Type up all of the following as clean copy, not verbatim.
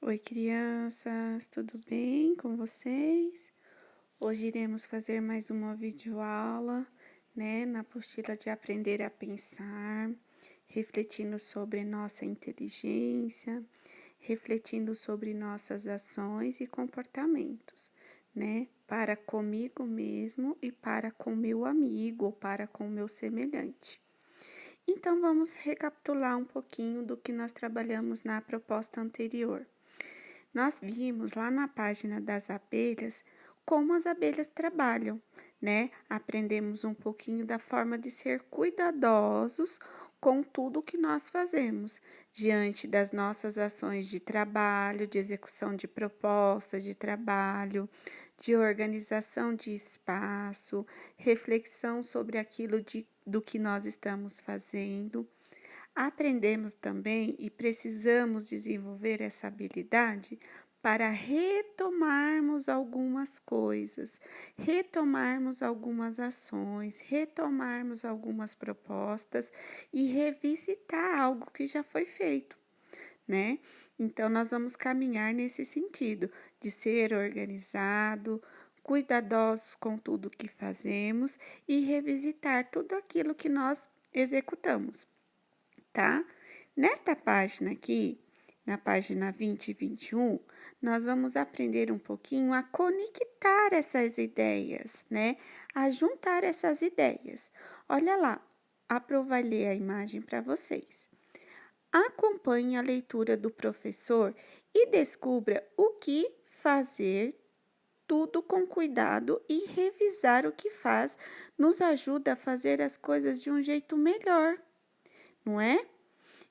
Oi, crianças, tudo bem com vocês? Hoje iremos fazer mais uma videoaula, na apostila de aprender a pensar, refletindo sobre nossa inteligência, refletindo sobre nossas ações e comportamentos, para comigo mesmo e para com meu amigo ou para com meu semelhante. Então, vamos recapitular um pouquinho do que nós trabalhamos na proposta anterior. Nós vimos lá na página das abelhas como as abelhas trabalham, Aprendemos um pouquinho da forma de ser cuidadosos com tudo que nós fazemos, diante das nossas ações de trabalho, de execução de propostas de trabalho, de organização de espaço, reflexão sobre do que nós estamos fazendo. Aprendemos também e precisamos desenvolver essa habilidade para retomarmos algumas coisas, retomarmos algumas ações, retomarmos algumas propostas e revisitar algo que já foi feito, Então, nós vamos caminhar nesse sentido de ser organizado, cuidadosos com tudo que fazemos e revisitar tudo aquilo que nós executamos, tá? Nesta página aqui, na página 20 e 21, nós vamos aprender um pouquinho a conectar essas ideias, A juntar essas ideias. Olha lá, vai ler a imagem para vocês. Acompanhe a leitura do professor e descubra o que fazer, tudo com cuidado, e revisar o que faz nos ajuda a fazer as coisas de um jeito melhor, não é?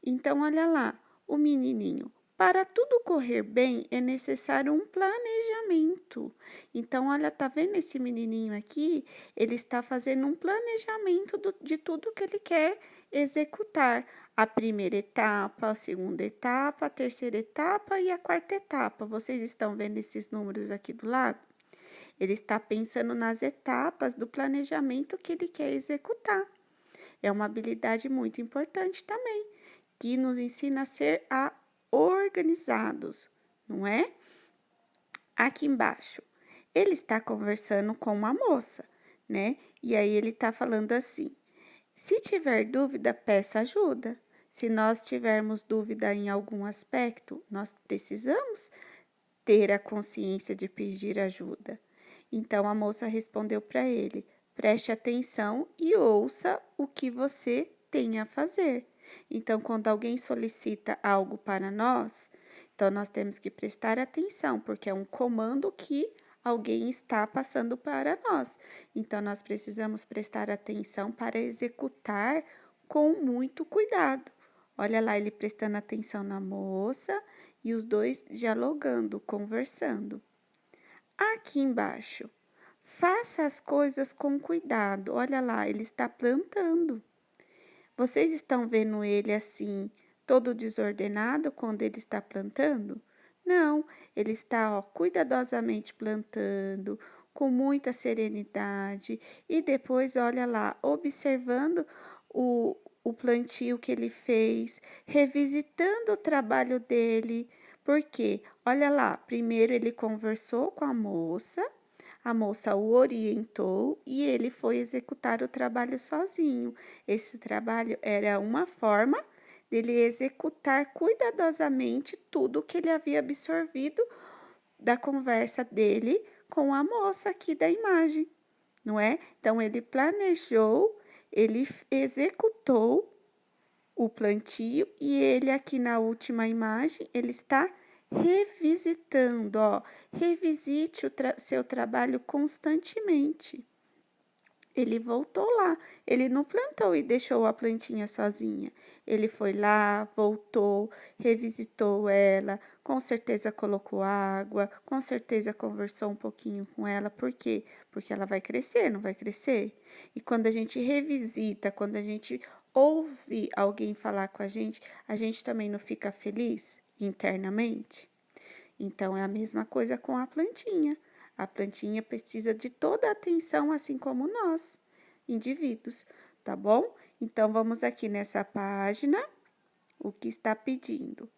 Então, olha lá, o menininho. Para tudo correr bem, é necessário um planejamento. Então, olha, tá vendo esse menininho aqui? Ele está fazendo um planejamento de tudo que ele quer executar. A primeira etapa, a segunda etapa, a terceira etapa e a quarta etapa. Vocês estão vendo esses números aqui do lado? Ele está pensando nas etapas do planejamento que ele quer executar. É uma habilidade muito importante também, que nos ensina a ser organizados, não é? Aqui embaixo, ele está conversando com uma moça, E aí ele está falando assim: se tiver dúvida, peça ajuda. Se nós tivermos dúvida em algum aspecto, nós precisamos ter a consciência de pedir ajuda. Então a moça respondeu para ele: preste atenção e ouça o que você tem a fazer. Então, quando alguém solicita algo para nós, então nós temos que prestar atenção, porque é um comando que alguém está passando para nós. Então, nós precisamos prestar atenção para executar com muito cuidado. Olha lá, ele prestando atenção na moça e os dois dialogando, conversando. Aqui embaixo, faça as coisas com cuidado. Olha lá, ele está plantando. Vocês estão vendo ele assim, todo desordenado quando ele está plantando? Não, ele está, cuidadosamente plantando, com muita serenidade, e depois, olha lá, observando o plantio que ele fez, revisitando o trabalho dele. Porque, olha lá, primeiro ele conversou com a moça o orientou e ele foi executar o trabalho sozinho. Esse trabalho era uma forma dele executar cuidadosamente tudo que ele havia absorvido da conversa dele com a moça aqui da imagem, não é? Então, ele planejou, ele executou o plantio e ele aqui na última imagem, ele está revisitando, revisite seu trabalho constantemente. Ele voltou lá, ele não plantou e deixou a plantinha sozinha. Ele foi lá, voltou, revisitou ela, com certeza colocou água, com certeza conversou um pouquinho com ela. Por quê? Porque ela vai crescer, não vai crescer? E quando a gente revisita, quando a gente ouve alguém falar com a gente também não fica feliz internamente? Então, é a mesma coisa com a plantinha. A plantinha precisa de toda a atenção, assim como nós, indivíduos, tá bom? Então, vamos aqui nessa página, o que está pedindo.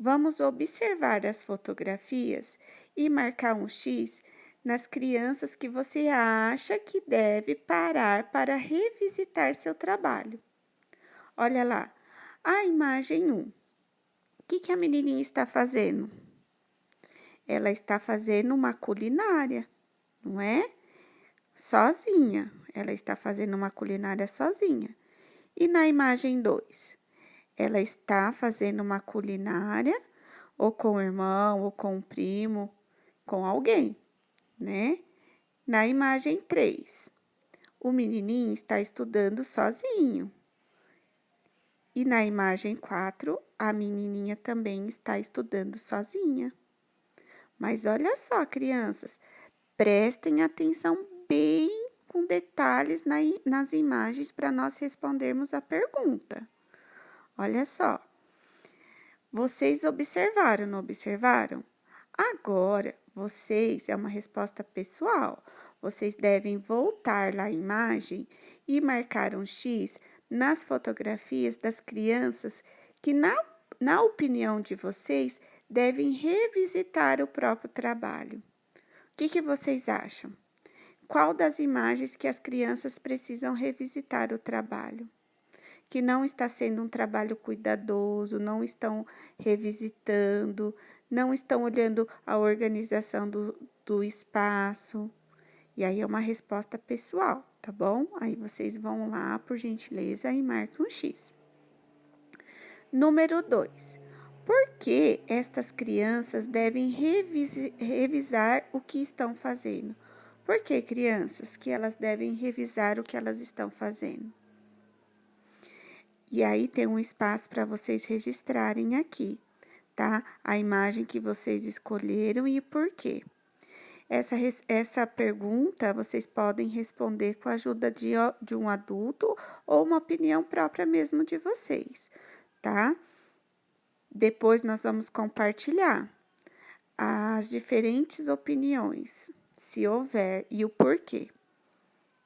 Vamos observar as fotografias e marcar um X nas crianças que você acha que deve parar para revisitar seu trabalho. Olha lá, a imagem 1. O que a menininha está fazendo? Ela está fazendo uma culinária, não é? Sozinha. Ela está fazendo uma culinária sozinha. E na imagem 2? Ela está fazendo uma culinária ou com o irmão, ou com o primo, com alguém, né? Na imagem 3, o menininho está estudando sozinho. E na imagem 4, a menininha também está estudando sozinha. Mas olha só, crianças, prestem atenção bem com detalhes nas imagens para nós respondermos a pergunta. Olha só, vocês observaram, não observaram? Agora, vocês, é uma resposta pessoal, vocês devem voltar lá à imagem e marcar um X nas fotografias das crianças que, na opinião de vocês, devem revisitar o próprio trabalho. O que vocês acham? Qual das imagens que as crianças precisam revisitar o trabalho? Que não está sendo um trabalho cuidadoso, não estão revisitando, não estão olhando a organização do espaço. E aí é uma resposta pessoal, tá bom? Aí vocês vão lá, por gentileza, e marcam um X. Número 2. Por que estas crianças devem revisar o que estão fazendo? Por que, crianças, que elas devem revisar o que elas estão fazendo? E aí tem um espaço para vocês registrarem aqui, tá? A imagem que vocês escolheram e por quê. Essa pergunta vocês podem responder com a ajuda de um adulto ou uma opinião própria mesmo de vocês, tá? Depois nós vamos compartilhar as diferentes opiniões, se houver, e o porquê,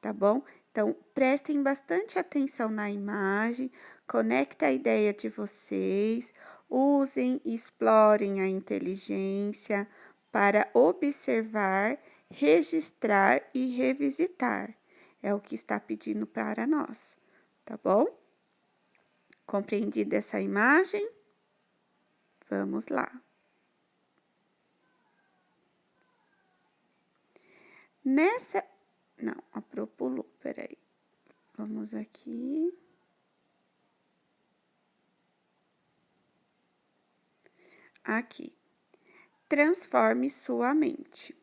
tá bom? Então, prestem bastante atenção na imagem, conectem a ideia de vocês, usem e explorem a inteligência para observar, registrar e revisitar. É o que está pedindo para nós, tá bom? Compreendida essa imagem? Vamos lá. Não, a Pro pulou, peraí. Vamos aqui. Aqui. Transforme sua mente.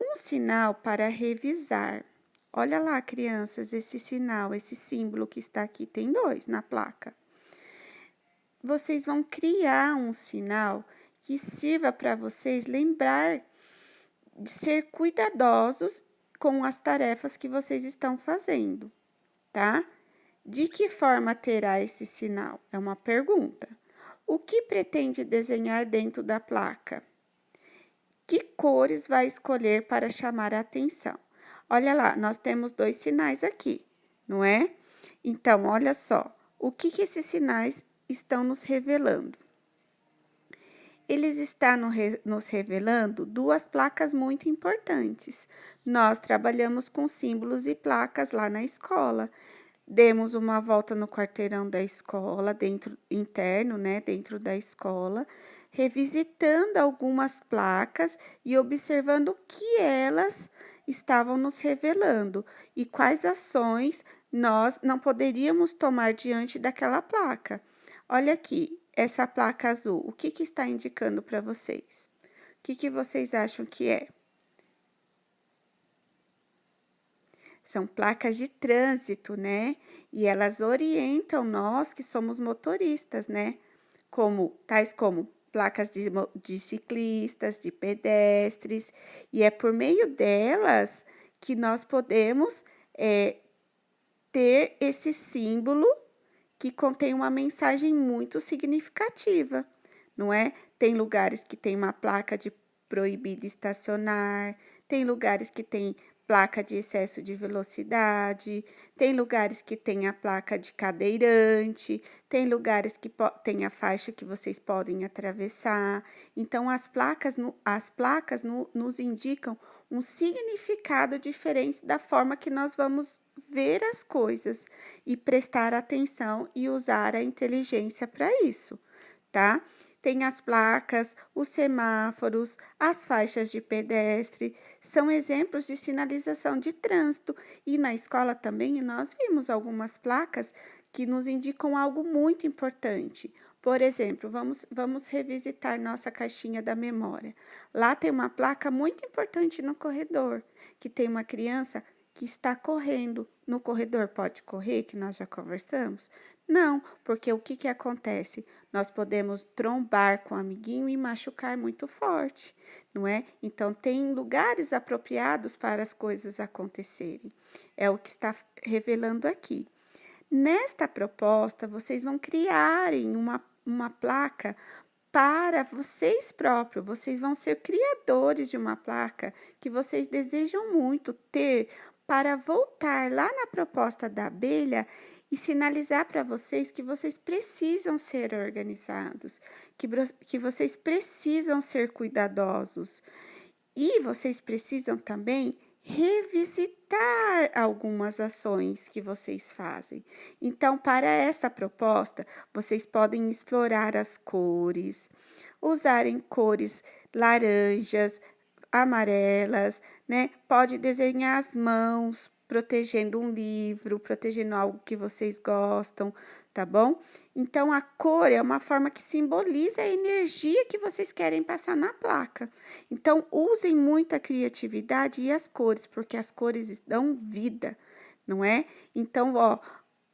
Um sinal para revisar. Olha lá, crianças, esse sinal, esse símbolo que está aqui, tem 2 na placa. Vocês vão criar um sinal que sirva para vocês lembrar de ser cuidadosos com as tarefas que vocês estão fazendo, tá? De que forma terá esse sinal? É uma pergunta. O que pretende desenhar dentro da placa? Que cores vai escolher para chamar a atenção? Olha lá, nós temos 2 sinais aqui, não é? Então, olha só, o que esses sinais estão nos revelando? Eles estão nos revelando 2 placas muito importantes. Nós trabalhamos com símbolos e placas lá na escola. Demos uma volta no quarteirão da escola, interno, né, dentro da escola, revisitando algumas placas e observando o que elas estavam nos revelando e quais ações nós não poderíamos tomar diante daquela placa. Olha aqui, essa placa azul, o que está indicando para vocês? O que vocês acham que é? São placas de trânsito, né? E elas orientam nós que somos motoristas, né? Tais como placas de ciclistas, de pedestres, e é por meio delas que nós podemos ter esse símbolo que contém uma mensagem muito significativa, não é? Tem lugares que tem uma placa de proibido estacionar, tem lugares que tem placa de excesso de velocidade, tem lugares que tem a placa de cadeirante, tem lugares que tem a faixa que vocês podem atravessar. Então, as placas nos indicam um significado diferente da forma que nós vamos ver as coisas e prestar atenção e usar a inteligência para isso, tá? Tem as placas, os semáforos, as faixas de pedestre, são exemplos de sinalização de trânsito. E na escola também nós vimos algumas placas que nos indicam algo muito importante. Por exemplo, vamos revisitar nossa caixinha da memória. Lá tem uma placa muito importante no corredor, que tem uma criança que está correndo. No corredor pode correr, que nós já conversamos? Não, porque o que acontece? Nós podemos trombar com o amiguinho e machucar muito forte, não é? Então, tem lugares apropriados para as coisas acontecerem. É o que está revelando aqui. Nesta proposta, vocês vão criarem uma placa para vocês próprios. Vocês vão ser criadores de uma placa que vocês desejam muito ter para voltar lá na proposta da abelha e sinalizar para vocês que vocês precisam ser organizados, que vocês precisam ser cuidadosos. E vocês precisam também revisitar algumas ações que vocês fazem. Então, para esta proposta, vocês podem explorar as cores, usarem cores laranjas, amarelas, né? Pode desenhar as mãos, protegendo um livro, protegendo algo que vocês gostam, tá bom? Então, a cor é uma forma que simboliza a energia que vocês querem passar na placa. Então, usem muito a criatividade e as cores, porque as cores dão vida, não é? Então, ó,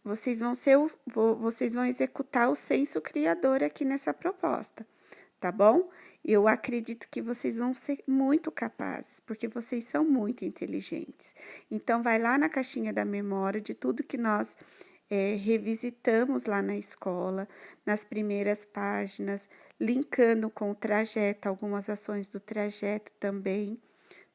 vocês vão executar o senso criador aqui nessa proposta, tá bom? Eu acredito que vocês vão ser muito capazes, porque vocês são muito inteligentes. Então, vai lá na caixinha da memória de tudo que nós revisitamos lá na escola, nas primeiras páginas, linkando com o trajeto, algumas ações do trajeto também,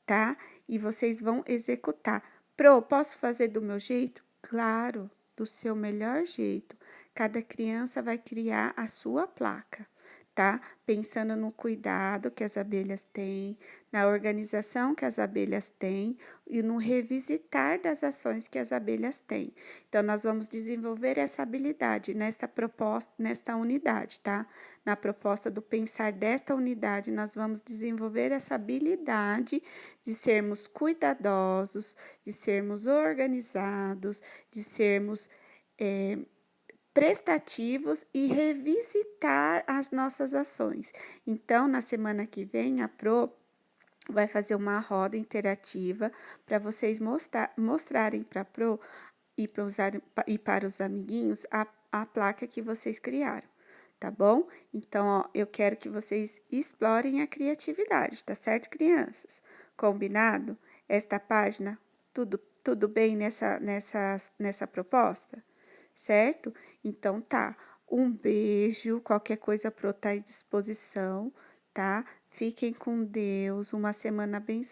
tá? E vocês vão executar. Pro, posso fazer do meu jeito? Claro, do seu melhor jeito. Cada criança vai criar a sua placa, tá? Pensando no cuidado que as abelhas têm, na organização que as abelhas têm e no revisitar das ações que as abelhas têm. Então, nós vamos desenvolver essa habilidade nesta proposta, nesta unidade, tá? Na proposta do pensar desta unidade, nós vamos desenvolver essa habilidade de sermos cuidadosos, de sermos organizados, de sermos prestativos e revisitar as nossas ações. Então, na semana que vem, a Pro vai fazer uma roda interativa para vocês mostrarem para a Pro e para os amiguinhos a placa que vocês criaram, tá bom? Então, ó, eu quero que vocês explorem a criatividade, tá certo, crianças? Combinado? Esta página, tudo bem nessa proposta? Certo? Então, tá. Um beijo, qualquer coisa Pro tá à disposição, tá? Fiquem com Deus, uma semana abençoada.